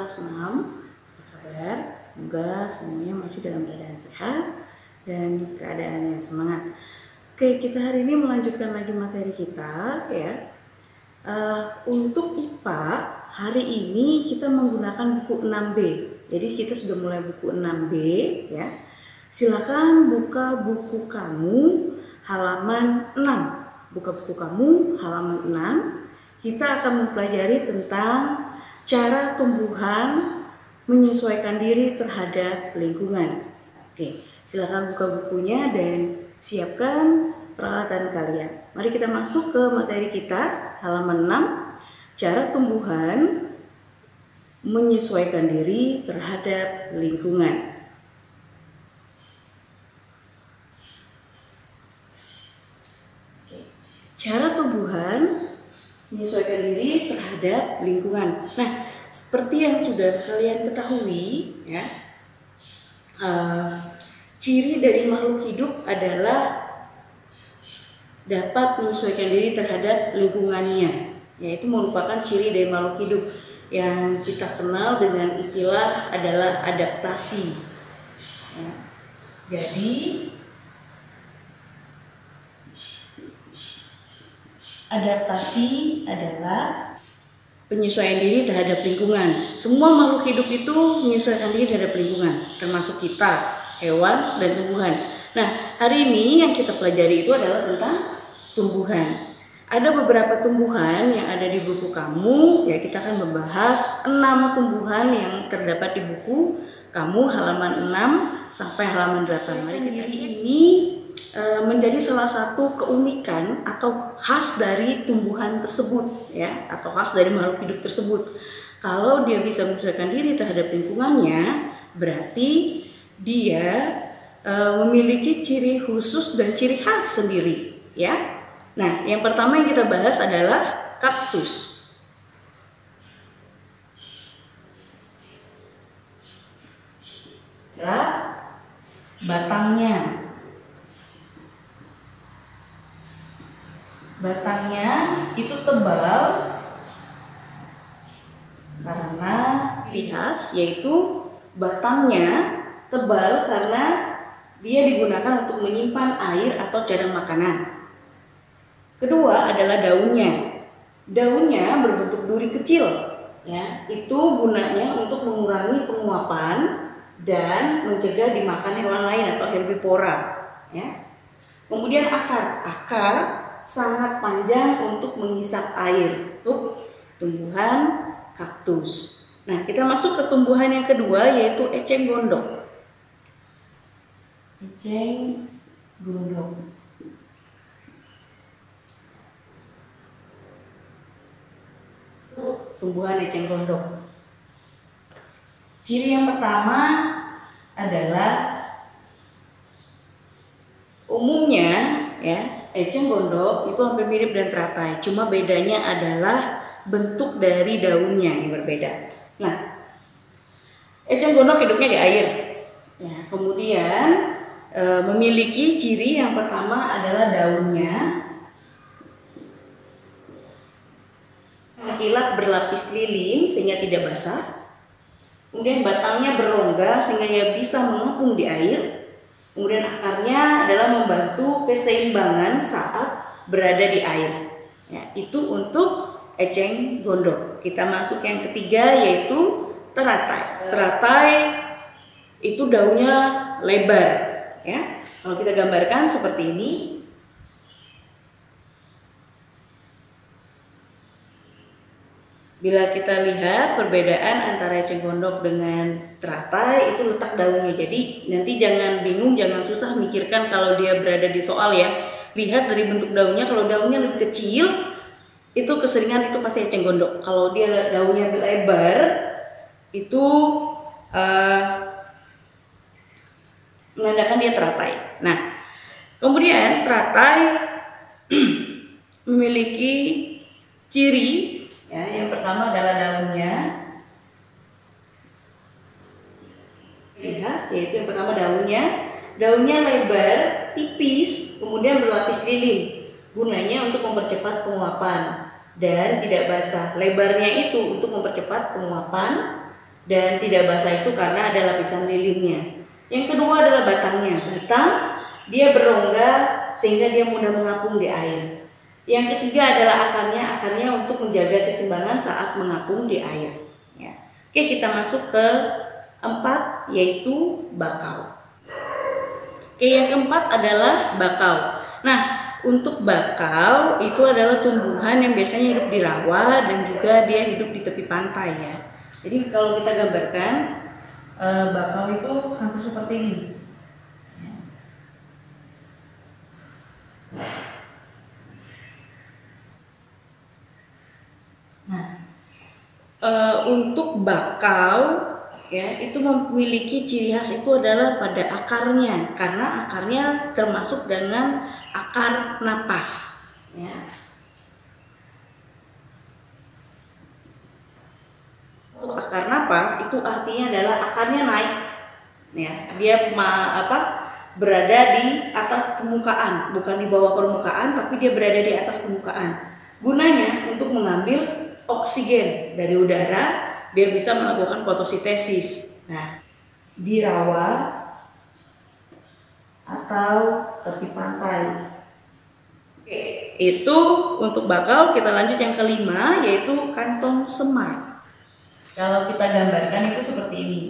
kelas 6. Apa kabar? Semoga semuanya masih dalam keadaan sehat dan keadaan yang semangat. Oke, kita hari ini melanjutkan lagi materi kita ya. Untuk IPA hari ini kita menggunakan buku 6B. Jadi kita sudah mulai buku 6B ya. Silakan buka buku kamu halaman 6. Buka buku kamu halaman 6. Kita akan mempelajari tentang cara tumbuhan menyesuaikan diri terhadap lingkungan. Oke, silakan buka bukunya dan siapkan peralatan kalian. Mari kita masuk ke materi kita, halaman 6. Cara tumbuhan menyesuaikan diri terhadap lingkungan. Oke, cara tumbuhan menyesuaikan diri terhadap lingkungan. Nah, seperti yang sudah kalian ketahui ya, ciri dari makhluk hidup adalah dapat menyesuaikan diri terhadap lingkungannya, yaitu merupakan ciri dari makhluk hidup yang kita kenal dengan istilah adalah adaptasi ya. Jadi adaptasi adalah penyesuaian diri terhadap lingkungan. Semua makhluk hidup itu menyesuaikan diri terhadap lingkungan, termasuk kita, hewan, dan tumbuhan. Nah, hari ini yang kita pelajari itu adalah tentang tumbuhan. Ada beberapa tumbuhan yang ada di buku kamu, ya kita akan membahas 6 tumbuhan yang terdapat di buku kamu halaman 6 sampai halaman 8. Mari kita ini menjadi salah satu keunikan atau khas dari tumbuhan tersebut ya, atau khas dari makhluk hidup tersebut. Kalau dia bisa menyesuaikan diri terhadap lingkungannya, berarti dia memiliki ciri khusus dan ciri khas sendiri ya. Nah, yang pertama yang kita bahas adalah kaktus. Ya, batangnya itu tebal karena pitas, yaitu batangnya tebal karena dia digunakan untuk menyimpan air atau cadangan makanan. Kedua adalah daunnya. Daunnya berbentuk duri kecil ya. Itu gunanya untuk mengurangi penguapan dan mencegah dimakan hewan lain atau herbivora ya. Kemudian akar sangat panjang untuk menghisap air, untuk tumbuhan kaktus. Nah, kita masuk ke tumbuhan yang kedua, yaitu eceng gondok. Eceng gondok. Tumbuhan eceng gondok. Ciri yang pertama adalah umumnya ya, eceng gondok itu hampir mirip dengan teratai, cuma bedanya adalah bentuk dari daunnya yang berbeda. Nah, eceng gondok hidupnya di air. Ya, kemudian memiliki ciri yang pertama adalah daunnya kilat berlapis lilin sehingga tidak basah. Kemudian batangnya berrongga sehingga ia bisa mengapung di air. Kemudian akarnya adalah membantu keseimbangan saat berada di air. Ya, itu untuk eceng gondok. Kita masuk yang ketiga, yaitu teratai. Teratai itu daunnya lebar. Ya, kalau kita gambarkan seperti ini. Bila kita lihat perbedaan antara eceng gondok dengan teratai, itu letak daunnya. Jadi nanti jangan bingung, jangan susah mikirkan kalau dia berada di soal ya. Lihat dari bentuk daunnya, kalau daunnya lebih kecil, itu keseringan itu pasti eceng gondok. Kalau dia daunnya lebar, itu menandakan dia teratai. Nah, kemudian teratai memiliki ciri ya, yang pertama adalah daunnya khas, yaitu yang pertama daunnya lebar, tipis, kemudian berlapis lilin. Gunanya untuk mempercepat penguapan dan tidak basah. Lebarnya itu untuk mempercepat penguapan dan tidak basah itu karena ada lapisan lilinnya. Yang kedua adalah batangnya. Batang dia berongga sehingga dia mudah mengapung di air. Yang ketiga adalah akarnya. Akarnya untuk menjaga keseimbangan saat mengapung di air. Ya. Oke, kita masuk ke 4, yaitu bakau. Oke, yang keempat adalah bakau. Nah, untuk bakau itu adalah tumbuhan yang biasanya hidup di rawa dan juga dia hidup di tepi pantai ya. Jadi kalau kita gambarkan bakau itu hampir seperti ini. Nah, untuk bakau ya itu memiliki ciri khas itu adalah pada akarnya, karena akarnya termasuk dengan akar napas. Ya. Untuk akar napas itu artinya adalah akarnya naik. Ya, dia berada di atas permukaan, bukan di bawah permukaan, tapi dia berada di atas permukaan. Gunanya untuk mengambil oksigen dari udara biar bisa melakukan fotosintesis. Nah, di rawa atau tepi pantai. Oke, itu untuk bakau. Kita lanjut yang kelima, yaitu kantong semar. Kalau kita gambarkan itu seperti ini.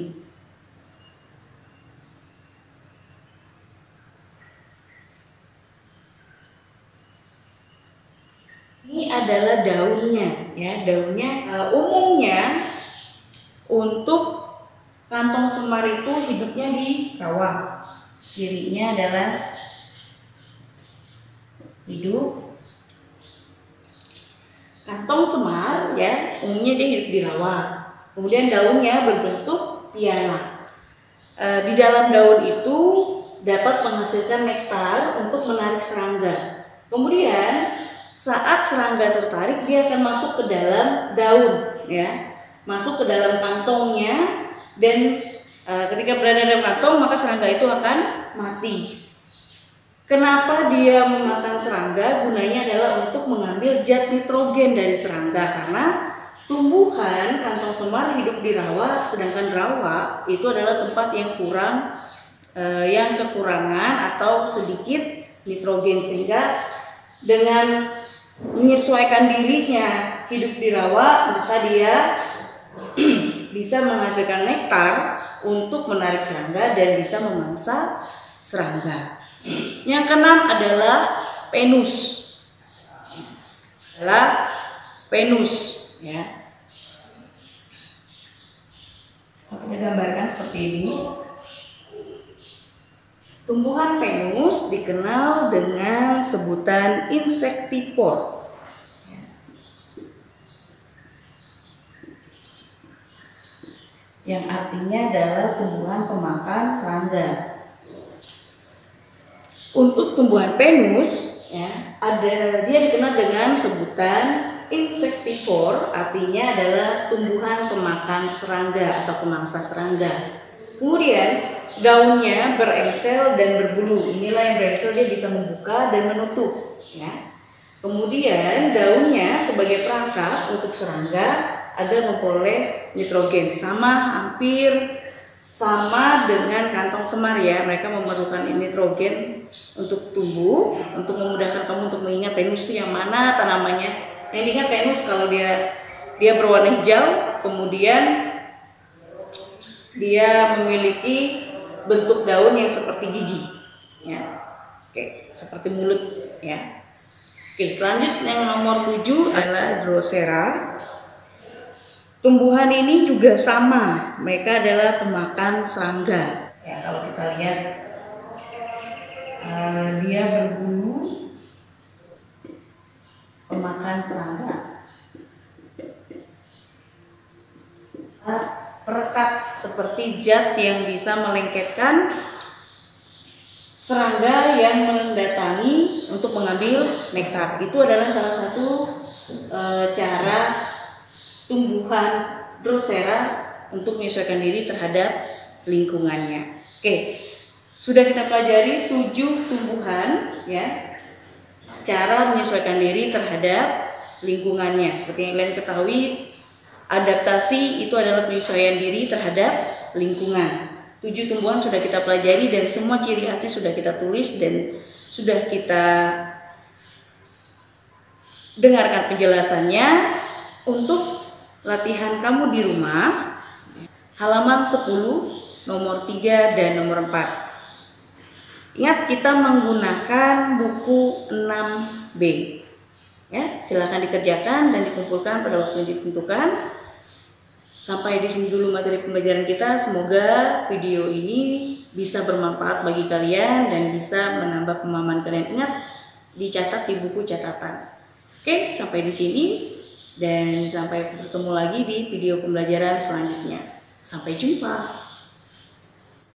Ini adalah daunnya, ya. Daunnya umumnya untuk kantong semar itu hidupnya di rawa. Cirinya adalah hidup. Kantong semar, ya, umumnya dia hidup di rawa. Kemudian daunnya berbentuk piala. Di dalam daun itu dapat menghasilkan nektar untuk menarik serangga. Kemudian saat serangga tertarik, dia akan masuk ke dalam daun, ya, masuk ke dalam kantongnya, dan ketika berada dalam kantong maka serangga itu akan mati. Kenapa dia memakan serangga? Gunanya adalah untuk mengambil zat nitrogen dari serangga, karena tumbuhan kantong semar hidup di rawa, sedangkan rawa itu adalah tempat yang yang kekurangan atau sedikit nitrogen, sehingga dengan menyesuaikan dirinya hidup di rawa, maka dia bisa menghasilkan nektar untuk menarik serangga dan bisa memangsa serangga. Yang keenam adalah penus. Ya. Kita gambarkan seperti ini. Tumbuhan penus dikenal dengan sebutan insektivore. Yang artinya adalah tumbuhan pemakan serangga. Untuk tumbuhan penus, ya, dia dikenal dengan sebutan insektivore, artinya adalah tumbuhan pemakan serangga atau pemangsa serangga. Kemudian daunnya berengsel dan berbulu. Inilah yang berengsel, dia bisa membuka dan menutup, ya. Kemudian daunnya sebagai perangkap untuk serangga agar memperoleh nitrogen, hampir sama dengan kantong semar ya. Mereka memerlukan nitrogen untuk tumbuh, untuk memudahkan kamu untuk mengingat penus itu yang mana tanamannya. Yang diingat penus kalau dia berwarna hijau, kemudian dia memiliki bentuk daun yang seperti gigi, ya. Oke, seperti mulut, ya. Oke, selanjutnya yang nomor 7 adalah Drosera. Tumbuhan ini juga sama, mereka adalah pemakan serangga. Ya, kalau kita lihat dia berbulu, pemakan serangga. Perekat seperti zat yang bisa melengketkan serangga yang mendatangi untuk mengambil nektar. Itu adalah salah satu cara tumbuhan Drosera untuk menyesuaikan diri terhadap lingkungannya. Oke, sudah kita pelajari 7 tumbuhan, ya, cara menyesuaikan diri terhadap lingkungannya. Seperti yang kalian ketahui, Adaptasi itu adalah penyesuaian diri terhadap lingkungan. 7 tumbuhan sudah kita pelajari dan semua ciri khasnya sudah kita tulis dan sudah kita dengarkan penjelasannya. Untuk latihan kamu di rumah, halaman 10, nomor 3 dan nomor 4. Ingat, kita menggunakan buku 6B. Ya, silakan dikerjakan dan dikumpulkan pada waktu yang ditentukan. Sampai di sini dulu materi pembelajaran kita. Semoga video ini bisa bermanfaat bagi kalian dan bisa menambah pemahaman kalian. Ingat, dicatat di buku catatan. Oke, sampai di sini dan sampai bertemu lagi di video pembelajaran selanjutnya. Sampai jumpa.